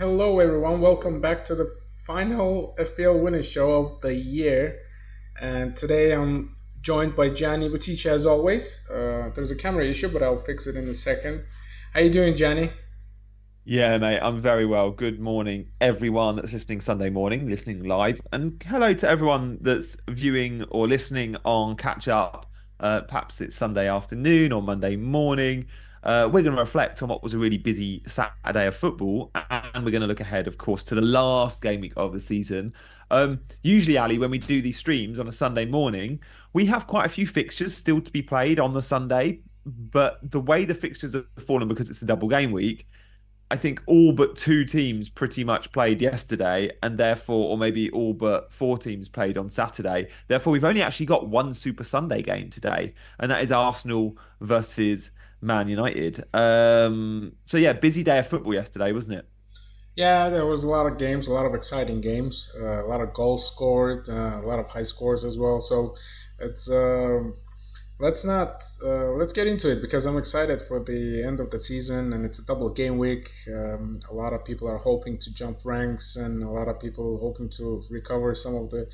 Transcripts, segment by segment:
Hello, everyone. Welcome back to the final FPL winner show of the year. And today I'm joined by Gianni as always. There's a camera issue, but I'll fix it in a second. How you doing, Gianni? Yeah, mate, I'm very well. Good morning, everyone that's listening Sunday morning, listening live, and hello to everyone that's viewing or listening on catch up. Perhaps it's Sunday afternoon or Monday morning. We're going to reflect on what was a really busy Saturday of football, and we're going to look ahead, of course, to the last game week of the season. Usually, Ali, when we do these streams on a Sunday morning, we have quite a few fixtures still to be played on the Sunday, but the way the fixtures have fallen because it's a double game week. I think all but two teams pretty much played yesterday, and therefore, or maybe all but four teams played on Saturday. Therefore, we've only actually got one Super Sunday game today, and that is Arsenal versus Man United. So yeah, busy day of football yesterday, wasn't it? Yeah, there was a lot of games, a lot of exciting games, a lot of goals scored, a lot of high scores as well. So it's let's not let's get into it because I'm excited for the end of the season and it's a double game week. A lot of people are hoping to jump ranks and a lot of people hoping to recover some of the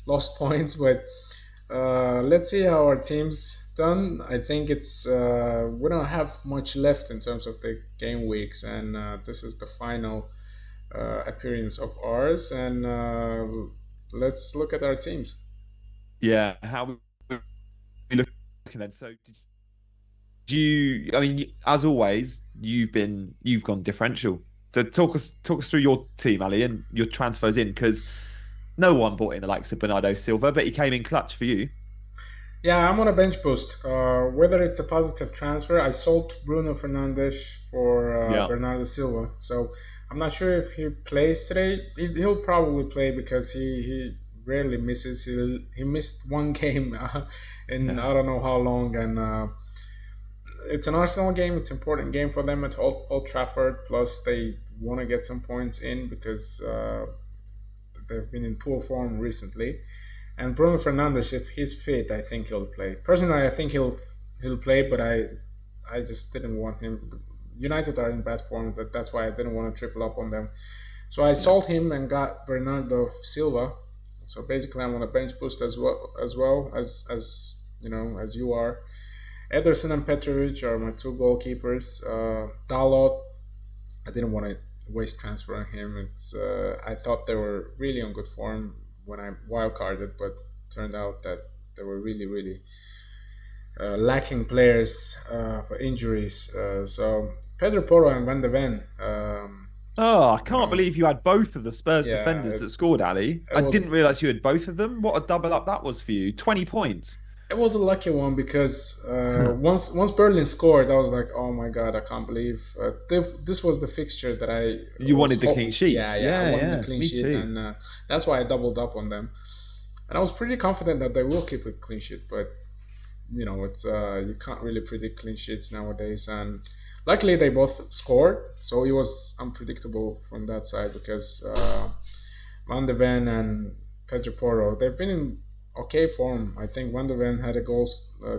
lost points. But let's see how our team's done. I think it's we don't have much left in terms of the game weeks, and this is the final appearance of ours. And let's look at our teams. Yeah, how we looking then? So, did you? I mean, as always, you've gone differential. So talk us through your team, Ali, and your transfers in because no one bought in the likes of Bernardo Silva, but he came in clutch for you. Yeah, I'm on a bench boost. Whether it's a positive transfer, I sold Bruno Fernandes for Yeah, Bernardo Silva. So I'm not sure if he plays today. He'll probably play because he rarely misses. He missed one game in yeah, I don't know how long, and it's an Arsenal game. It's an important game for them at Old Trafford. Plus, they want to get some points in because they've been in poor form recently. And Bruno Fernandes, if he's fit, I think he'll play. Personally, I think he'll play, but I just didn't want him. United are in bad form, but that's why I didn't want to triple up on them. So I yeah, sold him and got Bernardo Silva. So basically, I'm on a bench boost as you know as you are. Ederson and Petrovic are my two goalkeepers. Dalot, I didn't want to waste transferring him. I thought they were really on good form when I wildcarded, but turned out that they were really lacking players for injuries. So Pedro Porro and Van de Ven, Oh, I you can't know, believe you had both of the Spurs yeah, defenders that scored, Ali. it I was didn't realize you had both of them. What a double up that was for you. 20 points. it was a lucky one because once Berlin scored, I was like, oh my god, I can't believe this was the fixture that I You was. wanted the clean sheet. I Yeah, wanted the yeah, clean me sheet, too. and that's why I doubled up on them. And I was pretty confident that they will keep a clean sheet, but it's you can't really predict clean sheets nowadays. And luckily, they both scored, so it was unpredictable from that side because Van de Ven and Pedro Porro, they've been in okay form. I think Van de Ven had a goal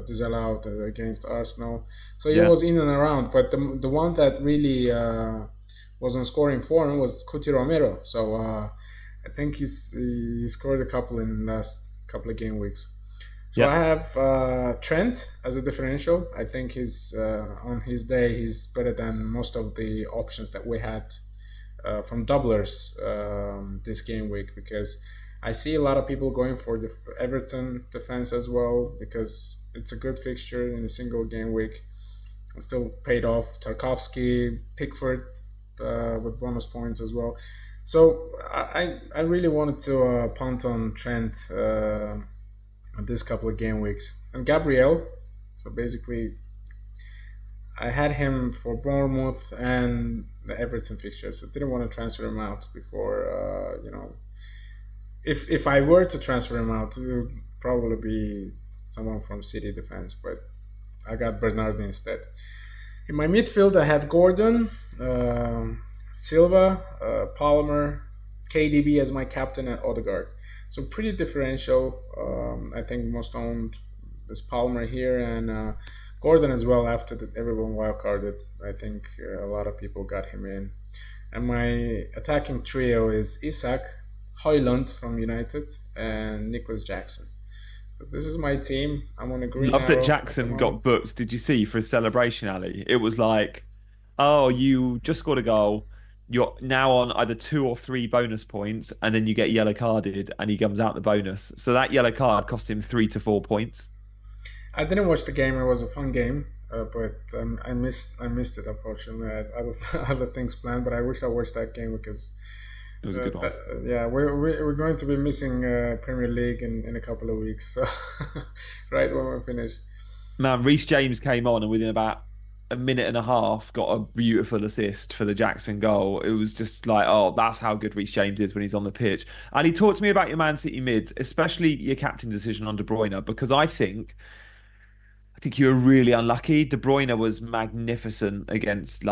disallowed against Arsenal, so he Yeah. was in and around. But the one that really was on scoring form was Cuti Romero. So I think he scored a couple in the last couple of game weeks. So I Yeah. have Trent as a differential. I think he's on his day he's better than most of the options that we had from doublers this game week because I see a lot of people going for the Everton defense as well because it's a good fixture in a single game week. It still paid off. Tarkovsky, Pickford with bonus points as well. So I really wanted to punt on Trent this couple of game weeks and Gabriel. So basically I had him for Bournemouth and the Everton fixtures. I didn't want to transfer him out before, if I were to transfer him out, it would probably be someone from City defense, but I got Bernardo instead. In my midfield, I had Gordon, Silva, Palmer, KDB as my captain, and Odegaard. So pretty differential. I think most owned is Palmer here and Gordon as well. After everyone wildcarded, I think a lot of people got him in. and my attacking trio is Isak, Højlund from United, and Nicholas Jackson. So this is my team. I'm on a green Love that arrow at the Jackson moment. got booked. Did you see for his celebration, Ali? It was like, oh, you just scored a goal. You're now on either 2 or 3 bonus points, and then you get yellow carded, and he comes out the bonus. So that yellow card cost him 3 to 4 points. I didn't watch the game. It was a fun game, but I missed it. Unfortunately, I had other things planned. But I wish I watched that game because It was a good one. yeah, we're going to be missing Premier League in a couple of weeks. So right when we finish. Man, Reece James came on and within about a minute and a half got a beautiful assist for the Jackson goal. It was just like, oh, that's how good Reece James is when he's on the pitch. And he talked to me about your Man City mids, especially your captain decision on De Bruyne, because I think you were really unlucky. De Bruyne was magnificent against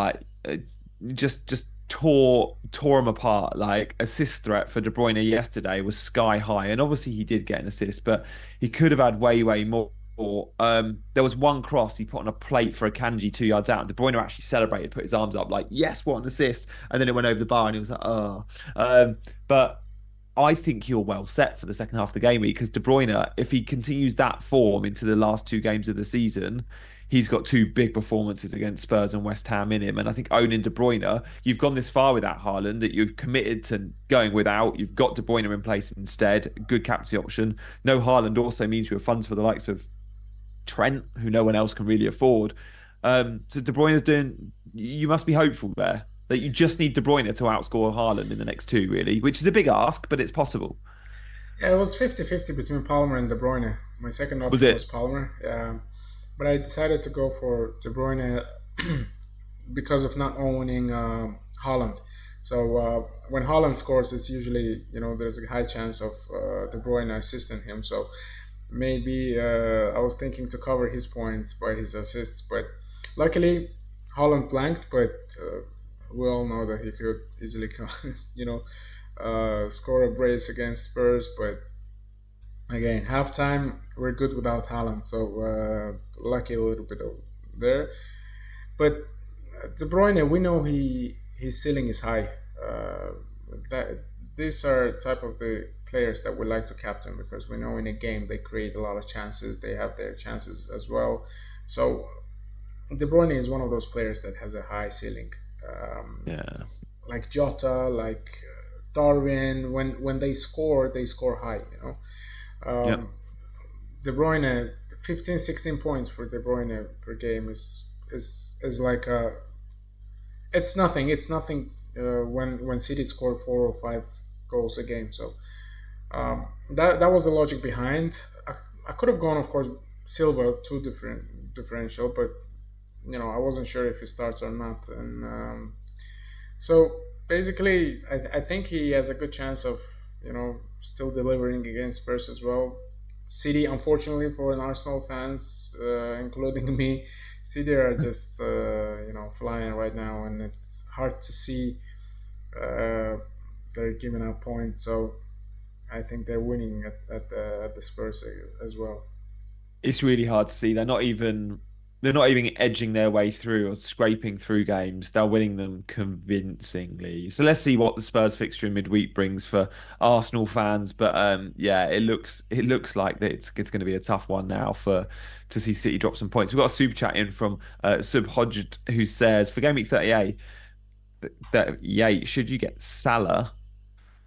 just tore him apart. Like assist threat for De Bruyne yesterday was sky high, and obviously he did get an assist, but he could have had way more. There was one cross he put on a plate for a Kanji 2 yards out. And De Bruyne actually celebrated, put his arms up like, yes, what an assist! And then it went over the bar, and he was like, oh. But I think you're well set for the second half of the game week because De Bruyne, if he continues that form into the last 2 games of the season, he's got 2 big performances against Spurs and West Ham in him. And I think owning De Bruyne, you've gone this far without Haaland that you've committed to going without. You've got De Bruyne in place instead. Good captaincy option. No Haaland also means you have funds for the likes of Trent, who no one else can really afford. So De Bruyne is doing. You must be hopeful there that you just need De Bruyne to outscore Haaland in the next 2, really, which is a big ask, but it's possible. Yeah, it was 50-50 between Palmer and De Bruyne. My second Was option was it? Palmer, but I decided to go for De Bruyne because of not owning Haaland. So when Haaland scores, it's usually there's a high chance of De Bruyne assisting him. So maybe I was thinking to cover his points by his assists, but luckily Haaland blanked. But we all know that he could easily, score a brace against Spurs. But again, halftime we're good without Haaland, so lucky a little bit there. But De Bruyne, we know his ceiling is high. That these are type of the players that we like to captain because we know in a game they create a lot of chances. They have their chances as well. So De Bruyne is one of those players that has a high ceiling, Yeah. like Jota, like Darwin. When they score high. Yep. Um, De Bruyne, 15, 16 points for De Bruyne per game is like it's nothing. It's nothing when City score 4 or 5 goals a game. So that was the logic behind. I could have gone, of course, Silva, two different differential, but I wasn't sure if he starts or not, and so basically, I think he has a good chance of still delivering against Spurs as well. City, unfortunately for an Arsenal fans, including me, City are just flying right now, and it's hard to see they're giving up points. So I think they're winning at the Spurs as well. It's really hard to see. They're not even edging their way through or scraping through games. They're winning them convincingly. So let's see what the Spurs fixture in midweek brings for Arsenal fans. But yeah, it looks like that it's going to be a tough one now to see City drop some points. We've got a super chat in from Subhodjed who says for game week 38, should you get Salah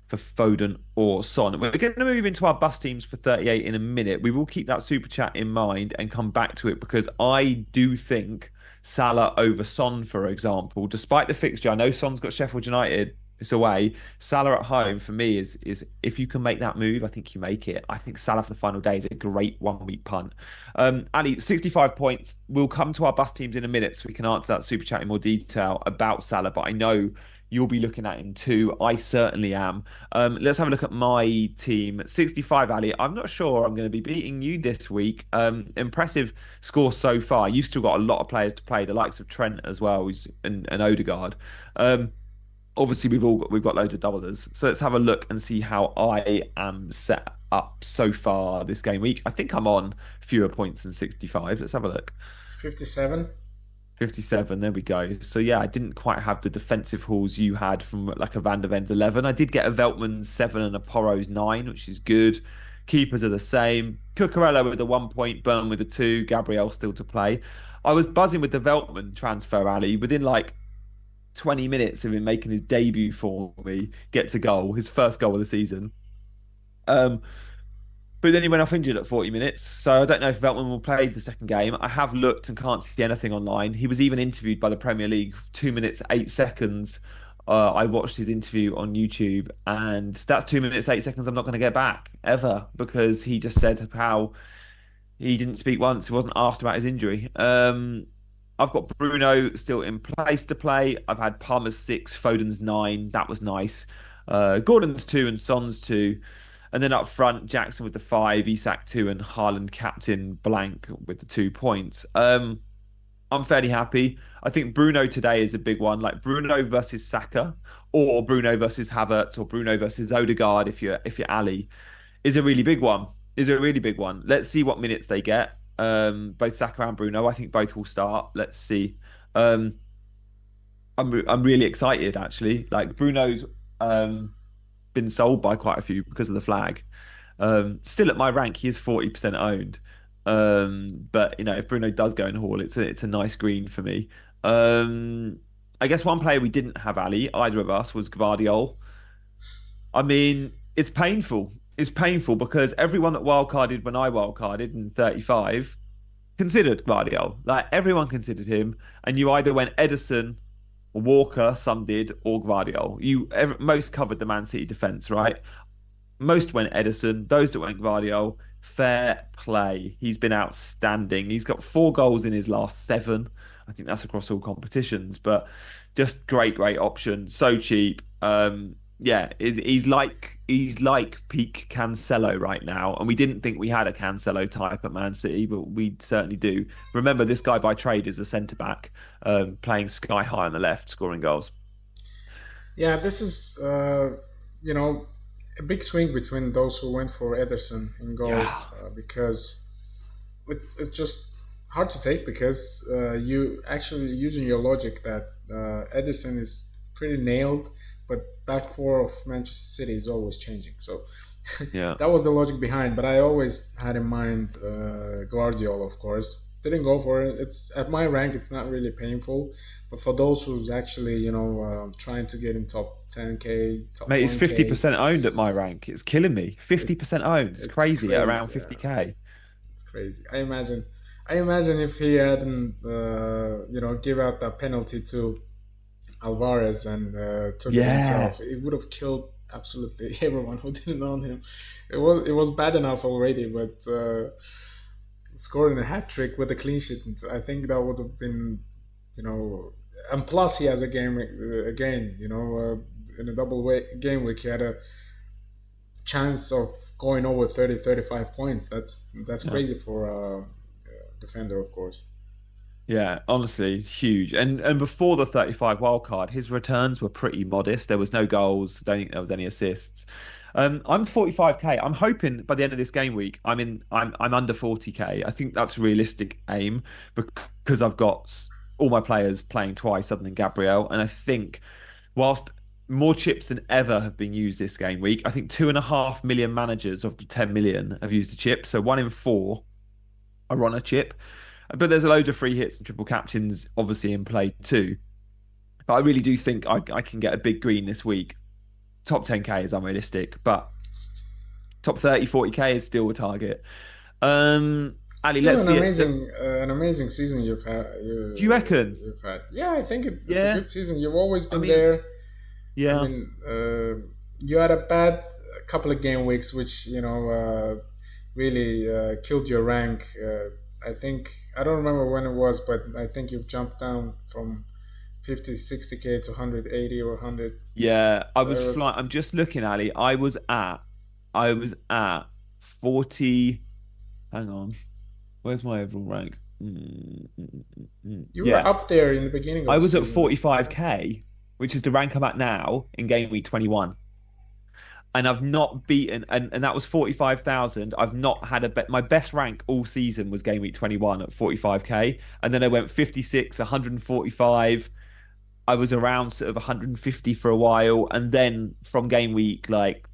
for Foden or Son? We're going to move into our bus teams for 38 in a minute. We will keep that super chat in mind and come back to it because I do think Salah over Son, for example, despite the fixture, I know Son's got Sheffield United. It's away. Salah at home for me is if you can make that move, I think you make it. I think Salah for the final day is a great 1 week punt. Ali, 65 points. We'll come to our bus teams in a minute so we can answer that super chat in more detail about Salah. But I know you'll be looking at him too. I certainly am. Let's have a look at my team. 65, Ali. I'm not sure I'm going to be beating you this week. Impressive score so far. You've still got a lot of players to play, the likes of Trent as well, and Odegaard. Obviously, we've got loads of doublers. So let's have a look and see how I am set up so far this game week. I think I'm on fewer points than 65. Let's have a look. 57. 57, there we go. So yeah, I didn't quite have the defensive hauls you had from like a Van der Ven's 11. I did get a Veltman's 7 and a Porro's 9, which is good. Keepers are the same. Cucurella with a 1 point, Burn with a 2, Gabriel still to play. I was buzzing with the Veltman transfer, Ali. Within like 20 minutes of him making his debut for me, get to goal, his first goal of the season. Um, but then he went off injured at 40 minutes. So I don't know if Veltman will play the second game. I have looked and can't see anything online. He was even interviewed by the Premier League, 2 minutes, 8 seconds. I watched his interview on YouTube, and that's 2 minutes, 8 seconds I'm not going to get back ever because he just said how he didn't speak once. He wasn't asked about his injury. I've got Bruno still in place to play. I've had Palmer's 6, Foden's 9. That was nice. Gordon's 2 and Son's 2. And then up front, Jackson with the 5, Isak 2, and Haaland captain blank with the 2 points. I'm fairly happy. I think Bruno today is a big one, like Bruno versus Saka, or Bruno versus Havertz, or Bruno versus Odegaard if you're Ali, is a really big one. Is a really big one. Let's see what minutes they get. Both Saka and Bruno. I think both will start. Let's see. Um, I'm really excited actually. Like Bruno's been sold by quite a few because of the flag. Still at my rank, he is 40% owned. But if Bruno does go in haul, it's a nice green for me. I guess one player we didn't have, Ali, either of us, was Gvardiol. I mean, it's painful. It's painful because everyone that wildcarded when I wildcarded in 35 considered Gvardiol. Like everyone considered him, and you either went Edison, Walker, some did, or Gvardiol. Most covered the Man City defense, right? Most went Edison. Those that went Gvardiol, fair play. He's been outstanding. He's got 4 goals in his last 7. I think that's across all competitions, but just great option. So cheap. Yeah, he's like peak Cancelo right now, and we didn't think we had a Cancelo type at Man City, but we certainly do. Remember, this guy by trade is a centre back, playing sky high on the left, scoring goals. Yeah, this is a big swing between those who went for Ederson in goal, Yeah, because it's just hard to take because you actually using your logic that Ederson is pretty nailed, but back four of Manchester City is always changing. So yeah. that was the logic behind. But I always had in mind Guardiola, of course. Didn't go for it. It's at my rank. It's not really painful, but for those who's actually trying to get in top 10K, top Mate, it's 1K, 50% owned at my rank. It's killing me. 50% owned. It's it's crazy at around crazy. 50k. It's crazy. I imagine if he hadn't, give out that penalty to Alvarez and took it Yeah. himself, it would have killed absolutely everyone who didn't own him. It was bad enough already, but scoring a hat trick with a clean sheet, I think that would have been, and plus he has a game again, in a game week he had a chance of going over 30, 35 points. That's Yeah. crazy for a defender, of course. Yeah, honestly, huge. And before the 35 wild card, his returns were pretty modest. There was no goals. Don't think there was any assists. I'm 45k. I'm hoping by the end of this game week, I'm under 40k. I think that's a realistic aim because I've got all my players playing twice other than Gabriel. And I think whilst more chips than ever have been used this game week, I think 2.5 million managers of the 10 million have used a chip. So 1 in 4 are on a chip. But there's a load of free hits and triple captains obviously in play too. But I really do think I can get a big green this week. Top 10k is unrealistic, but top 30, 40k is still a target. Ali, Still let's see it. an amazing season you've had. Do you reckon? You've had. Yeah, I think it's a Yeah. good season. You've always I been mean, there. I yeah. mean, you had a bad couple of game weeks, which really killed your rank. I think I don't remember when it was, but I think you've jumped down from 50, 60k to 180 or 100. Yeah. I So was it flying. was I'm just looking, Ali. I was at 40. Hang on. Where's my overall rank? you were Yeah. up there in the beginning of I the was at season. Yeah. 45k, which is the rank I'm at now in game week 21. and I've not beaten, and that was 45,000. I've not had a bet. My best rank all season was game week 21 at 45k, and then I went 56, 145. I was around sort of 150 for a while, and then from game week like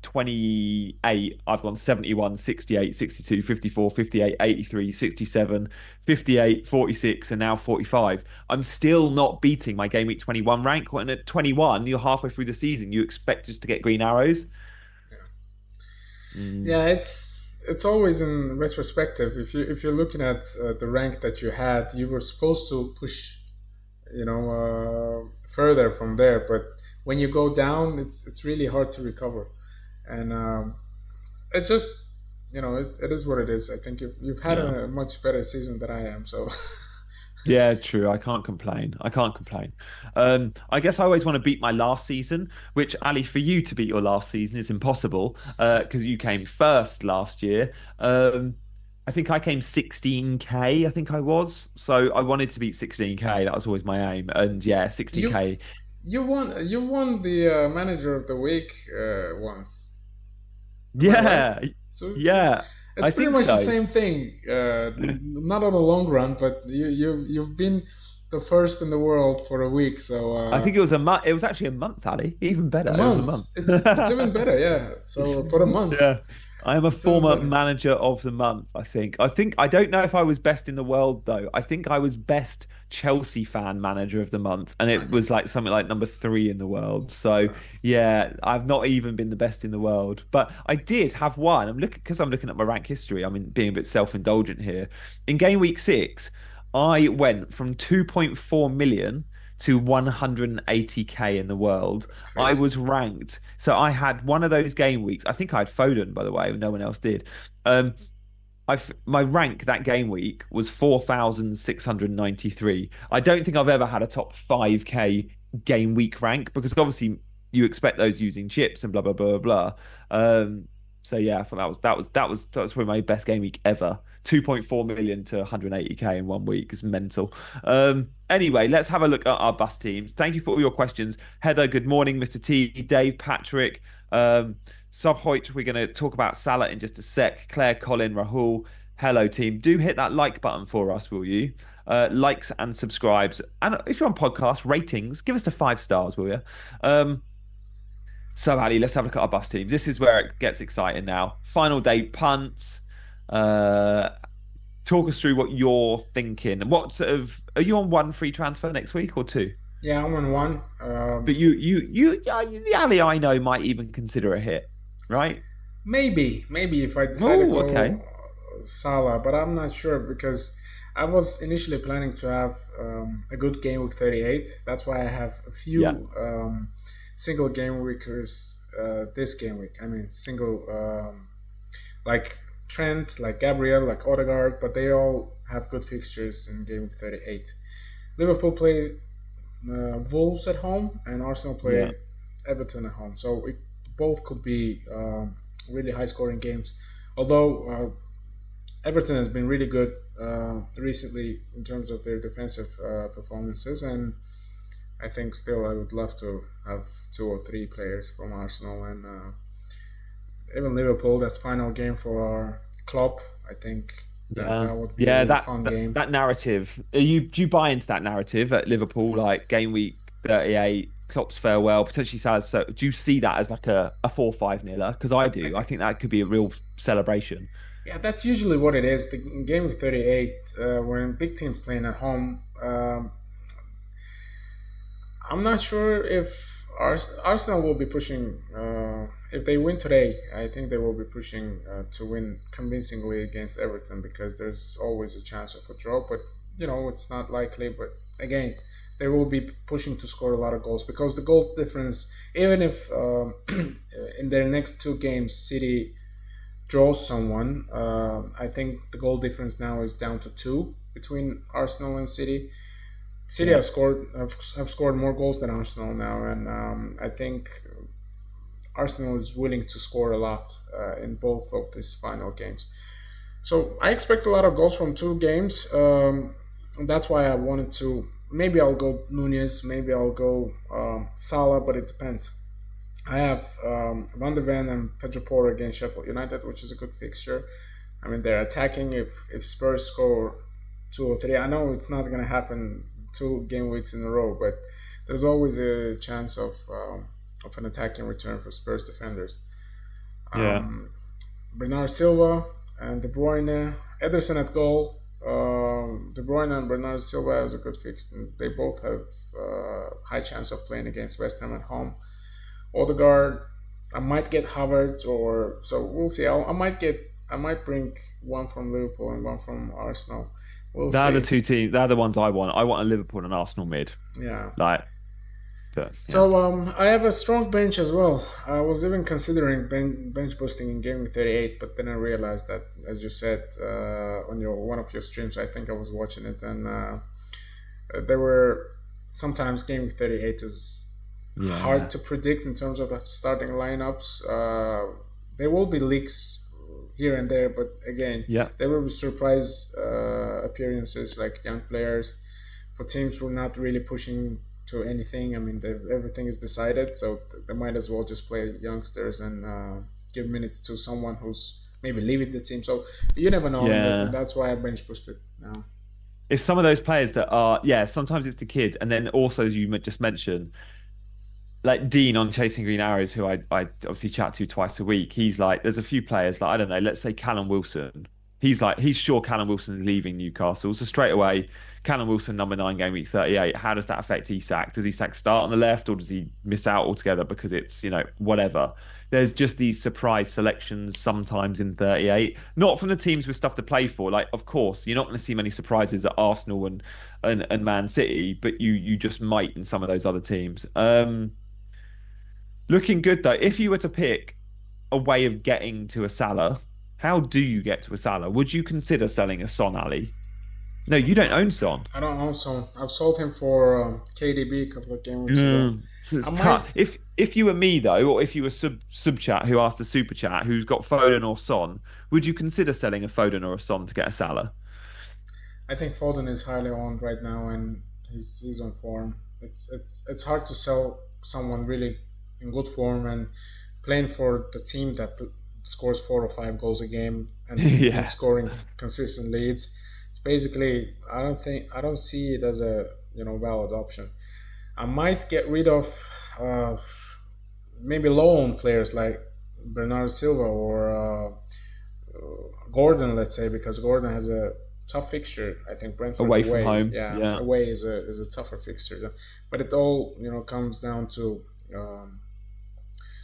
28, I've gone 71, 68, 62, 54, 58, 83, 67, 58, 46, and now 45. I'm still not beating my game week 21 rank. And at 21, you're halfway through the season. You expect us to get green arrows. Mm. Yeah, it's always in retrospective. If you're looking at the rank that you had, you were supposed to push, further from there. But when you go down, it's really hard to recover, and it just it is what it is. I think you've had Yeah. a much better season than I am. So Yeah, true. I can't complain. I can't complain. I guess I always want to beat my last season, which Ali, for you to beat your last season is impossible because you came first last year. I think I came 16k. I think I was. So I wanted to beat 16k. That was always my aim. And yeah, you 16k. you won the manager of the week once. Am I right? Yeah, So yeah. it's I pretty think much the so. same thing. Not on the long run, but you've been the first in the world for a week. So I think it was a month. It was actually a month, Ali. Even a better. It was a month. month. It's even better. Yeah. So for a month, Yeah. I am a it's even former better. manager of the month, I think. I don't know if I was best in the world though. I think I was best Chelsea fan manager of the month, and it Okay. was like something like number 3 in the world. So Uh, yeah, I've not even been the best in the world. But I did have one. I'm looking at my rank history. I'm being a bit self-indulgent here. In game week 6, I went from 2.4 million to 180k in the world. that's I crazy. was ranked. So I had one of those game weeks. I think I had Foden, by the way. No one else did. Um, my rank that game week was 4,693. I don't think I've ever had a top 5k game week rank because obviously you expect those using chips and blah blah blah blah. So yeah, I thought that was probably my best game week ever. 2.4 million to 180k in one week is mental. Anyway, let's have a look at our bus teams. Thank you for all your questions. Heather, good morning. Mr. T, Dave, Patrick, Subhoit, we're going to talk about Salah in just a sec. Claire, Colin, Rahul, hello team. Do hit that like button for us, will you? Likes and subscribes. And if you're on podcast, ratings, give us the 5 stars, will you? So, Ali, let's have a look at our bus teams. This is where it gets exciting now. Final day punts. Uh, Talk us through what you're thinking. What sort of are you on one free transfer next week or two? Yeah, I'm on one. But the Ali I know might even consider a hit, right? Maybe if I decide to Oh, go okay. Salah, but I'm not sure because I was initially planning to have a good game week 38. That's why I have a Yeah, few single game weekers this game week. I mean, single like Trent, like Gabriel, like Odegaard, but they all have good fixtures in game week 38. Liverpool play Wolves at home, and Arsenal play yeah, Everton at home. So it both could be really high scoring games. Although Everton has been really good recently in terms of their defensive performances, and I think still I would love to have 2 or 3 players from Arsenal and even Liverpool. That's final game for our club. I think yeah, that would be a yeah. really That, fun that game. that narrative. Do you buy into that narrative at Liverpool, like game week 38, Klopp's farewell, potentially Salah's? So, do you see that as like a 4-5 niler? Because I I do. I think think that could be a real celebration. yeah, that's usually what it is. The game week 38 when big teams playing at home. I'm not sure if Arsenal will be pushing. If they win today, I think they will be pushing to win convincingly against Everton because there's always a chance of a draw. But it's not likely. But again, they will be pushing to score a lot of goals because the goal difference, even if in their next 2 games City draws someone, I think the goal difference now is down to 2 between Arsenal and City. City Yeah. have scored more goals than Arsenal now, and I think Arsenal is willing to score a lot in both of these final games. So I expect a lot of goals from 2 games. And that's why I wanted to. Maybe I'll go Nunez, maybe I'll go Salah, but it depends. I have Van de Ven and Pedro Porro against Sheffield United, which is a good fixture. I mean, they're attacking. If Spurs score two or three, I know it's not going to happen 2 game weeks in a row, but there's always a chance of an attacking return for Spurs defenders. Yeah. Um, Bernard Silva and De Bruyne, Ederson at goal. De Bruyne and Bernard Silva is a good fix. They both have high chance of playing against West Ham at home. Odegaard, I might get Havertz, or so we'll see. I might bring one from Liverpool and one from Arsenal. We'll They're the see. two teams. They're the ones I want. I want a Liverpool and Arsenal mid. Yeah. Like, but yeah. So I have a strong bench as well. I was even considering bench boosting in Game 38, but then I realized that, as you said on your one of your streams, I think I was watching it, and there were sometimes Game 38 is hard Yeah. to predict in terms of the starting lineups. There will be leaks here and there, but again, Yeah. there will be surprise appearances like young players for teams who are not really pushing to anything. I mean, everything is decided, so they might as well just play youngsters and give minutes to someone who's maybe leaving the team. So you never know, and Yeah. that's why I bench boosted now. It's some of those players that are, yeah, sometimes it's the kid. And then also, as you just mentioned, like Dean on Chasing Green Arrows, who I obviously chat to twice a week, he's like, there's a few players, like, I don't know, let's say Callum Wilson. He's like, he's sure Callum Wilson is leaving Newcastle. So straight away, Callum Wilson, number 9, game week 38. How does that affect Isak? Does Isak start on the left, or does he miss out altogether because it's, whatever? There's just these surprise selections sometimes in 38, not from the teams with stuff to play for. Like, of course, you're not going to see many surprises at Arsenal and Man City, but you just might in some of those other teams. Looking good though. If you were to pick a way of getting to a Salah, how do you get to a Salah? Would you consider selling a Son, Ali? No, you don't own Son. I don't own Son. I've sold him for KDB a couple of game weeks ago. Mm, so I it's might. cut. If you were me though, or if you were sub chat who asked a super chat who's got Foden or Son, would you consider selling a Foden or a Son to get a Salah? I think Foden is highly owned right now, and he's on form. It's hard to sell someone really in good form and playing for the team that scores 4 or 5 goals a game and Yeah. scoring consistent leads. It's basically I don't see it as a valid option. I might get rid of uh, maybe low-owned players like Bernardo Silva or Gordon, let's say, because Gordon has a tough fixture. I think Brentford Away from away, home. yeah, Yeah. away is a tougher fixture. But it all um,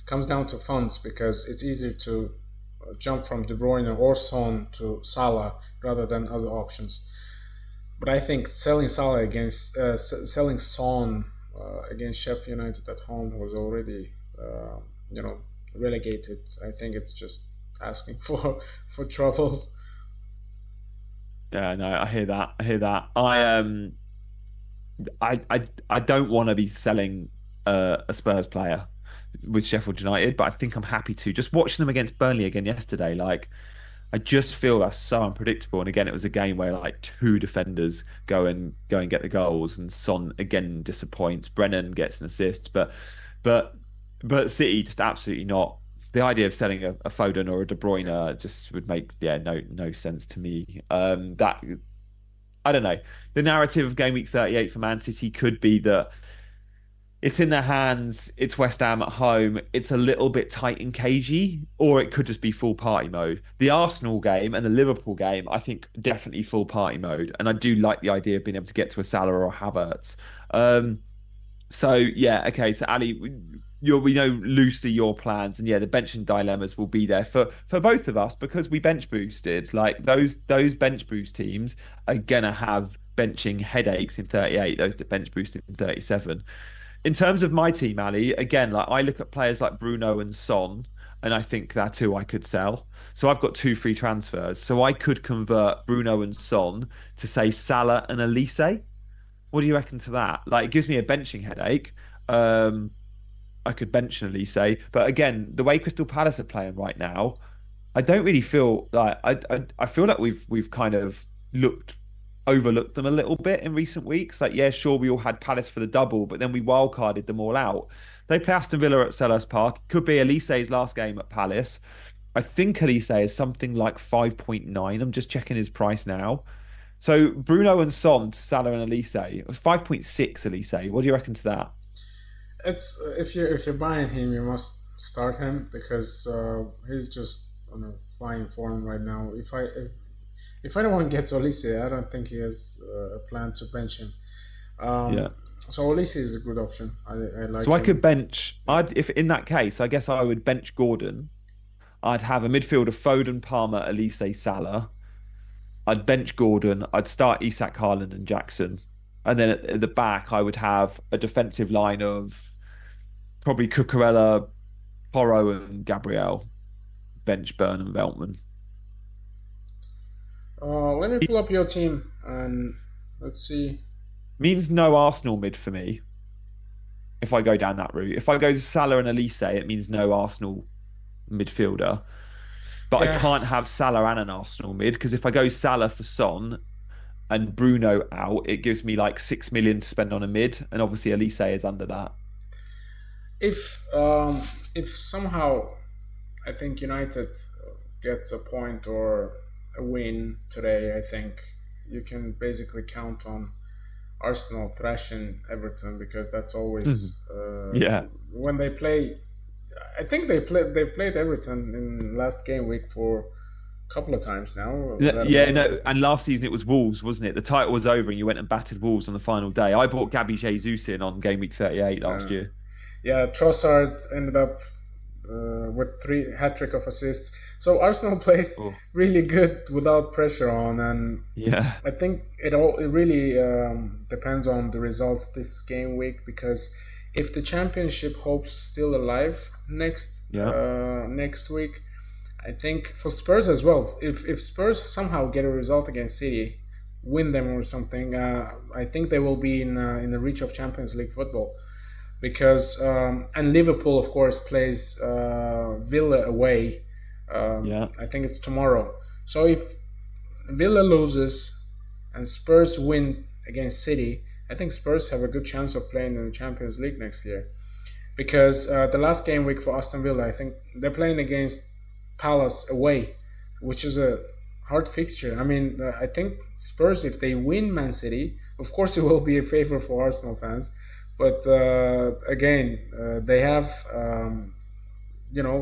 comes down to funds because it's easier to jump from De Bruyne or Son to Salah rather than other options. But I think selling Son against Sheffield United at home was already you know relegated. I think it's just asking for troubles. Yeah, no, I hear that. I hear that. I don't want to be selling a Spurs player with Sheffield United, but I think I'm happy to. Just watching them against Burnley again yesterday, like I just feel that's so unpredictable. And again, it was a game where like two defenders go and get the goals, and Son again disappoints. Brennan gets an assist, but but City just absolutely not. The idea of selling a Foden or a De Bruyne just would make no sense to me. That I don't know. The narrative of game week 38 for Man City could be that it's in their hands, it's West Ham at home, it's a little bit tight and cagey, or it could just be full party mode. The Arsenal game and the Liverpool game, I think definitely full party mode. And I do like the idea of being able to get to a Salah or a Havertz. So yeah, okay. So Ali, we know loosely your plans, and yeah, the benching dilemmas will be there for both of us because we bench boosted. Like those bench boost teams are gonna have benching headaches in 38. Those that bench boosted in 37. In terms of my team, Ali, again, like I look at players like Bruno and Son, and I think they're two I could sell. So I've got two free transfers. So I could convert Bruno and Son to say Salah and Elise. What do you reckon to that? Like, it gives me a benching headache. I could bench an Elise, but again, the way Crystal Palace are playing right now, I don't really feel like I feel like we've kind of looked overlooked them a little bit in recent weeks. Like, yeah, sure, we all had Palace for the double, but then we wildcarded them all out. They play Aston Villa at Selhurst Park. Could be Elise's last game at Palace. I think Elise is something like 5.9. I'm just checking his price now. So Bruno and Son to Salah and Elise. It was 5.6 Elise. What do you reckon to that? It's if you're buying him, you must start him because he's just on a flying form right now. If anyone gets Olise, I don't think he has a plan to bench him. Yeah. So Olise is a good option. I like So I him. could bench. I'd if in that case, I guess I would bench Gordon. I'd have a midfield of Foden, Palmer, Elise, Salah. I'd bench Gordon. I'd start Isak, Haaland, and Jackson. And then at the back, I would have a defensive line of probably Cucurella, Porro, and Gabriel. Bench Burn and Veltman. Let me pull up your team and let's see. Means no Arsenal mid for me if I go down that route. If I go to Salah and Elise, it means no Arsenal midfielder. But I Yeah, can't have Salah and an Arsenal mid because if I go Salah for Son and Bruno out, it gives me like 6 million to spend on a mid, and obviously Elise is under that. if somehow I think United gets a point or a win today, I think you can basically count on Arsenal thrashing Everton because that's always Yeah. when they play. I think they played Everton in last game week for a couple of times now. Yeah, no, and last season it was Wolves, wasn't it? The title was over and you went and battered Wolves on the final day. I bought Gabby Jesus in on Gameweek 38 last year. Yeah, Trossard ended up with 3 hat-trick of assists. So Arsenal plays Oh. really good without pressure on, and Yeah. I think it really depends on the results this game week because if the championship hopes still alive next week, I think for Spurs as well. If Spurs somehow get a result against City, win them or something, I think they will be in the reach of Champions League football. Because and Liverpool of course plays Villa away. Yeah. I think it's tomorrow. So if Villa loses and Spurs win against City, I think Spurs have a good chance of playing in the Champions League next year. Because the last game week for Aston Villa, I think they're playing against Palace away, which is a hard fixture. I mean, I think Spurs, if they win Man City, of course it will be a favor for Arsenal fans. But again, they have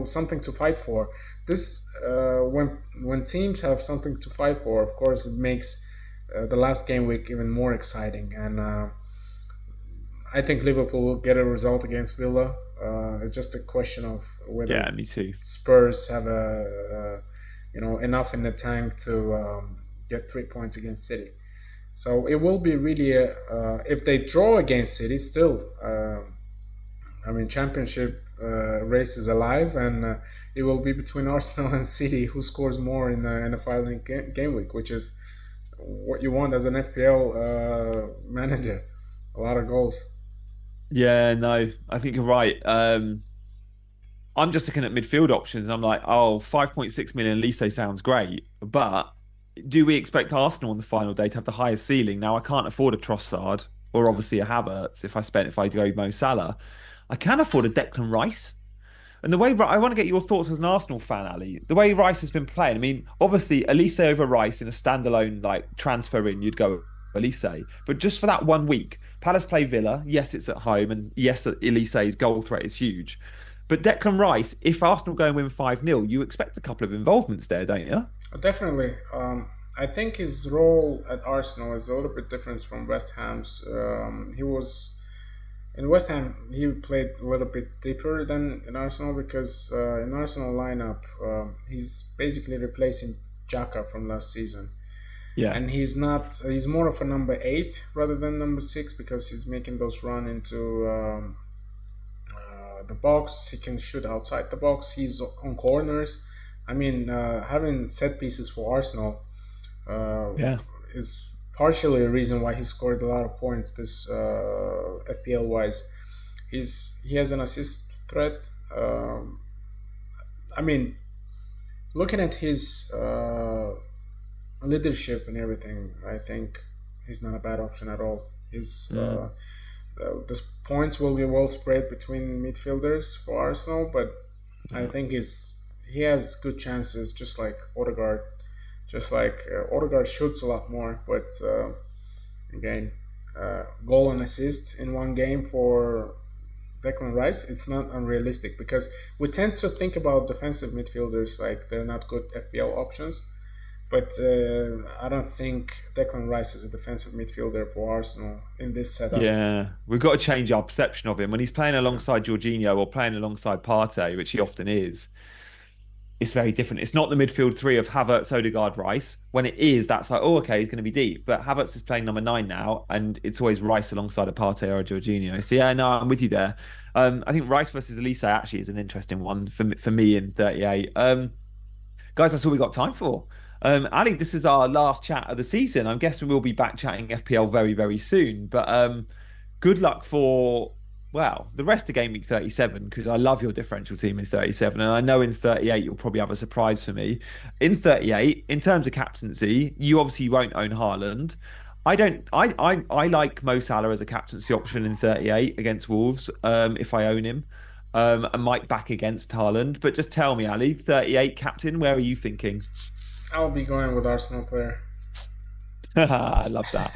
something to fight for. This when teams have something to fight for, of course, it makes the last game week even more exciting. And I think Liverpool will get a result against Villa. It's just a question of whether Me too. Spurs have enough in the tank to get 3 points against City. So it will be really if they draw against City still. Championship race is alive, and it will be between Arsenal and City who scores more in the final game week, which is what you want as an FPL manager. A lot of goals. Yeah, no, I think you're right. I'm just looking at midfield options and I'm like, 5.6 million Lise sounds great, but do we expect Arsenal on the final day to have the highest ceiling? Now, I can't afford a Trossard or obviously a Havertz if I go Mo Salah. I can afford a Declan Rice. And the way I want to get your thoughts as an Arsenal fan, Ali. The way Rice has been playing, I mean, obviously Elise over Rice in a standalone like transfer in, you'd go Elise. But just for that 1 week, Palace play Villa. Yes, it's at home, and yes, Elise's goal threat is huge. But Declan Rice, if Arsenal go and win 5-0, you expect a couple of involvements there, don't you? Definitely. I think his role at Arsenal is a little bit different from West Ham's. He was in West Ham. He played a little bit deeper than in Arsenal because in Arsenal lineup, he's basically replacing Xhaka from last season. Yeah. And he's not. He's more of a number 8 rather than number 6 because he's making those run into the box. He can shoot outside the box. He's on corners. I mean, having set pieces for Arsenal is partially a reason why he scored a lot of points this FPL wise. He has an assist threat. I mean, looking at his leadership and everything, I think he's not a bad option at all. His Mm. the points will be well spread between midfielders for Arsenal, but I Yeah. think he has good chances, just like Odegaard. Just like Odegaard shoots a lot more, but again, goal and assist in one game for Declan Rice, it's not unrealistic because we tend to think about defensive midfielders like they're not good FPL options. But I don't think Declan Rice is a defensive midfielder for Arsenal in this setup. Yeah, we've got to change our perception of him when he's playing Yeah. alongside Jorginho or playing alongside Partey, which he often is. It's very different. It's not the midfield three of Havertz, Odegaard, Rice. When it is, that's like, oh, okay, he's going to be deep. But Havertz is playing number 9 now, and it's always Rice alongside a Partey or a Jorginho. So yeah, no, I'm with you there. I think Rice versus Elise actually is an interesting one for me in 38. Guys, that's all we got time for. Ali, this is our last chat of the season. I'm guessing we'll be back chatting FPL very, very soon. But good luck for, well, the rest of game week 37, because I love your differential team in 37. And I know in 38, you'll probably have a surprise for me. In 38, in terms of captaincy, you obviously won't own Haaland. I don't. I like Mo Salah as a captaincy option in 38 against Wolves. If I own him, and might back against Haaland. But just tell me, Ali, 38 captain, where are you thinking? I'll be going with Arsenal player. I love that.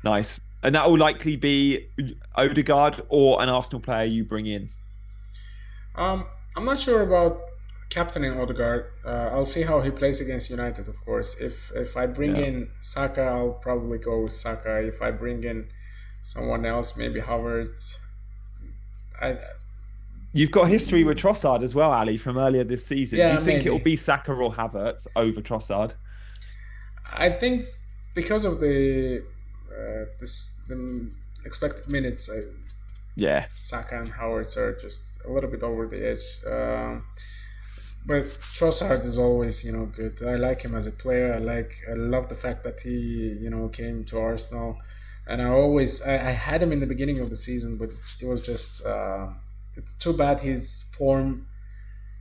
Nice. And that will likely be Odegaard or an Arsenal player you bring in. Um, I'm not sure about captaining Odegaard. I'll see how he plays against United, of course. If I bring Yeah. in Saka, I'll probably go with Saka. If I bring in someone else, maybe Havertz. I You've got history with Trossard as well, Ali, from earlier this season. Do Yeah, you think it'll maybe. be Saka or Havertz over Trossard? I think because of the expected minutes, Yeah. Saka and Havertz are just a little bit over the edge. But Trossard is always, good. I like him as a player. I love the fact that he, came to Arsenal, and I had him in the beginning of the season, but it was just, it's too bad his form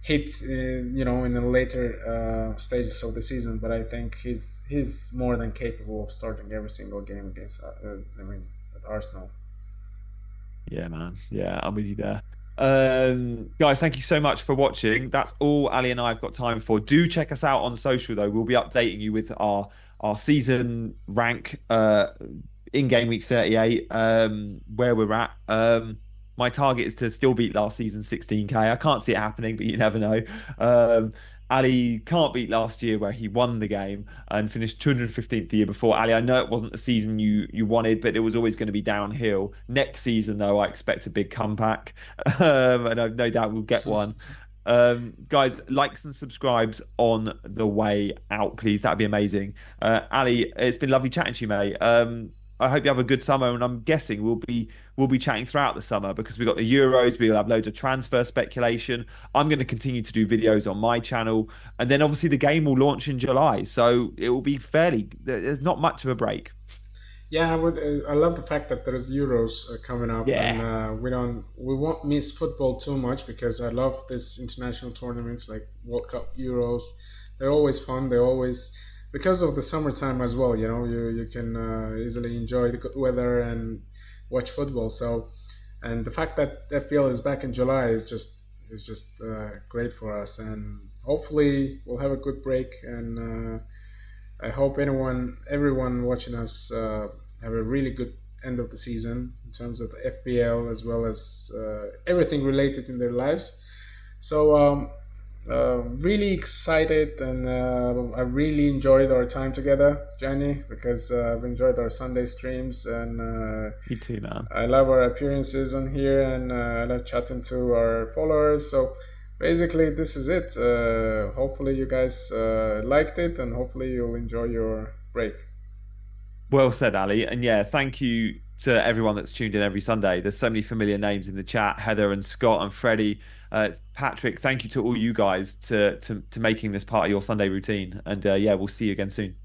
hit, in the later stages of the season. But I think he's more than capable of starting every single game against, at Arsenal. Yeah, man. Yeah, I'm with you there. Guys, thank you so much for watching. That's all Ali and I have got time for. Do check us out on social though. We'll be updating you with our season rank in game week 38, where we're at. My target is to still beat last season's 16k. I can't see it happening, but you never know. Um, Ali can't beat last year where he won the game and finished 215th the year before. Ali, I know it wasn't the season you wanted, but it was always going to be downhill. Next season, though, I expect a big comeback, and I've no doubt we'll get one. Guys, likes and subscribes on the way out, please. That'd be amazing. Ali, it's been lovely chatting to you, mate. I hope you have a good summer, and I'm guessing we'll be chatting throughout the summer because we've got the Euros, we'll have loads of transfer speculation. I'm going to continue to do videos on my channel, and then obviously the game will launch in July, so it will be there's not much of a break. Yeah, I love the fact that there's Euros coming up, and Yeah. we won't miss football too much because I love this international tournaments like World Cup, Euros. They're always fun. They're always because of the summertime as well. You can easily enjoy the good weather and watch football. So, and the fact that FPL is back in July is just great for us, and hopefully we'll have a good break and. I hope everyone watching us have a really good end of the season in terms of the FPL as well as everything related in their lives. So really excited, and I really enjoyed our time together, Gianni, because I've enjoyed our Sunday streams, and Me too, man. I love our appearances on here, and I love chatting to our followers. So basically, this is it. Hopefully, you guys liked it, and hopefully, you'll enjoy your break. Well said, Ali. And yeah, thank you to everyone that's tuned in every Sunday. There's so many familiar names in the chat: Heather and Scott and Freddie, Patrick. Thank you to all you guys to making this part of your Sunday routine. And yeah, we'll see you again soon.